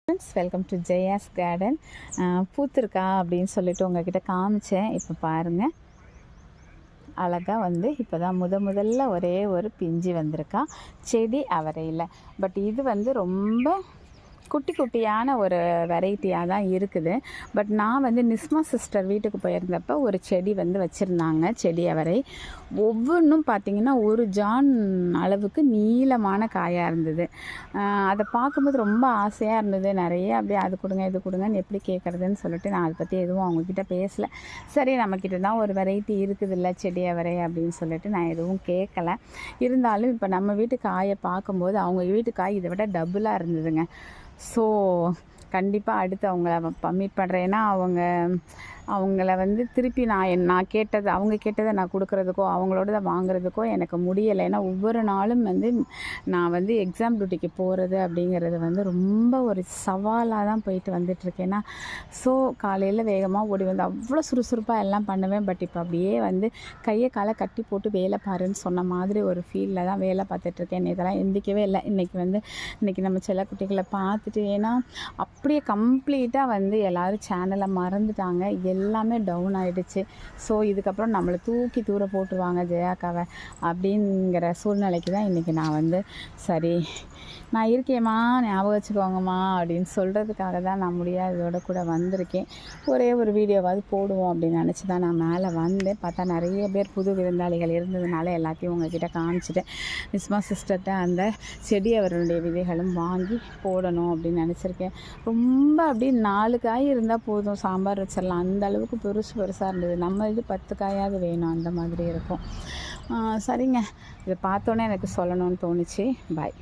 Friends, welcome to Jaya's garden. பூத்திருக்கா அப்படின்னு சொல்லிட்டு உங்ககிட்ட காமிச்சேன். இப்போ பாருங்கள், அழகாக வந்து இப்போ தான் முதல்ல ஒரே ஒரு பிஞ்சு வந்திருக்கா செடி அவரையில். பட் இது வந்து ரொம்ப குட்டி குட்டியான ஒரு வெரைட்டியாக தான் இருக்குது. பட் நான் வந்து நிஸ்மா சிஸ்டர் வீட்டுக்கு போயிருந்தப்போ ஒரு செடி வந்து வச்சுருந்தாங்க, செடி அவரை. ஒவ்வொன்றும் பார்த்திங்கன்னா ஒரு ஜான் அளவுக்கு நீளமான காயாக இருந்தது. அதை பார்க்கும்போது ரொம்ப ஆசையாக இருந்தது. நிறைய அப்படியே அது கொடுங்க இது கொடுங்கன்னு எப்படி கேட்குறதுன்னு சொல்லிட்டு நான் அதை பற்றி எதுவும் அவங்கக்கிட்ட பேசலை. சரி, நம்மக்கிட்ட தான் ஒரு வெரைட்டி இருக்குதுல்ல செடி அவரை அப்படின்னு சொல்லிட்டு நான் எதுவும் கேட்கலை. இருந்தாலும் இப்போ நம்ம வீட்டு காயை பார்க்கும்போது அவங்க வீட்டு காய் இதை விட டபுளாக இருந்ததுங்க. ஸோ கண்டிப்பாக அடுத்து அவங்கள மீட் பண்ணுறேன். ஏன்னா அவங்கள வந்து திருப்பி நான் கேட்டது, அவங்க கேட்டதை நான் கொடுக்குறதுக்கோ அவங்களோட வாங்குறதுக்கோ எனக்கு முடியலை. ஏன்னா ஒவ்வொரு நாளும் வந்து நான் வந்து எக்ஸாம் டியூட்டிக்கு போகிறது அப்படிங்கிறது வந்து ரொம்ப ஒரு சவாலாக தான் போயிட்டு வந்துட்டுருக்கேன். ஸோ காலையில் வேகமாக ஓடி வந்து அவ்வளோ சுறுசுறுப்பாக எல்லாம் பண்ணுவேன். பட் இப்போ அப்படியே வந்து கையை காலை கட்டி போட்டு வேலை பாருன்னு சொன்ன மாதிரி ஒரு ஃபீலில் தான் வேலை பார்த்துட்ருக்கேன். இதெல்லாம் எந்திக்கவே இல்லை. இன்றைக்கி நம்ம செல்லக்குட்டிகளை பார்த்துட்டு, ஏன்னா அப்படியே கம்ப்ளீட்டாக வந்து எல்லோரும் சேனலை மறந்துட்டாங்க, எல்லாமே டவுன் ஆகிடுச்சு. ஸோ இதுக்கப்புறம் நம்மளை தூக்கி தூர போட்டுருவாங்க ஜெயாக்காவை அப்படிங்கிற சூழ்நிலைக்கு தான் இன்றைக்கி நான் வந்து சரி நான் இருக்கேம்மா ஞாபகம் வச்சுக்கோங்கம்மா அப்படின்னு சொல்கிறதுக்காக தான் நான் முடியாததோட கூட வந்திருக்கேன். ஒரே ஒரு வீடியோவாவது போடுவோம் அப்படின்னு நினச்சி தான் நான் மேலே வந்தேன். பார்த்தா நிறைய பேர் புது விருந்தாளிகள் இருந்ததுனால எல்லாத்தையும் உங்ககிட்ட காமிச்சிட்டேன். நிஸ்மா சிஸ்டர்கிட்ட அந்த செடி அவருடைய விதைகளும் வாங்கி போடணும் அப்படின்னு நினச்சிருக்கேன். ரொம்ப அப்படி 4 காய் இருந்தால் போதும், சாம்பார் வச்சிடலாம், அந்த அளவுக்கு பெருசாக இருந்தது. நம்ம இது 10 காயாவது வேணும், அந்த மாதிரி இருக்கும். சரிங்க, இதை பார்த்தோன்னே எனக்கு சொல்லணும்னு தோணுச்சு. பாய்.